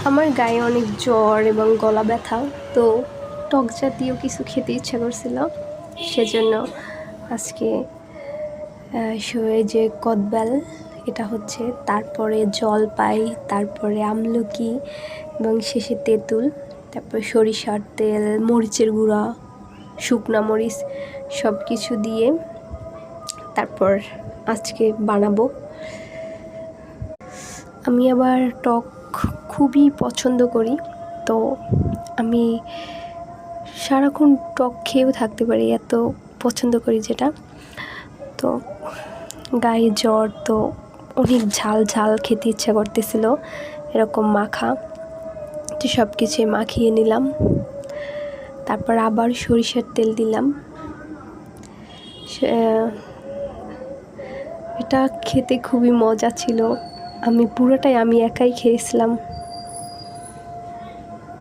আমার গায়ে অনেক জ্বর এবং গলা ব্যথা, তো টক জাতীয় কিছু খেতে ইচ্ছা করছিল। সেজন্য আজকে যে কদবেল এটা হচ্ছে, তারপরে জলপাই, তারপরে আমলকি এবং শেষে তেঁতুল, তারপর সরিষার তেল, মরিচের গুঁড়া, শুকনা মরিচ সব কিছু দিয়ে তারপর আজকে বানাবো। আমি আবার টক খুবই পছন্দ করি, তো আমি সারাক্ষণ টক খেয়েও থাকতে পারি, এত পছন্দ করি যেটা। তো গায়ে জ্বর, তো অনেক ঝাল ঝাল খেতে ইচ্ছা করতেছিল, এরকম মাখা। তো সব কিছু মাখিয়ে নিলাম, তারপর আবার সরিষার তেল দিলাম। এটা খেতে খুবই মজা ছিল, পুরোটাই আমি একাই খেয়েছিলাম।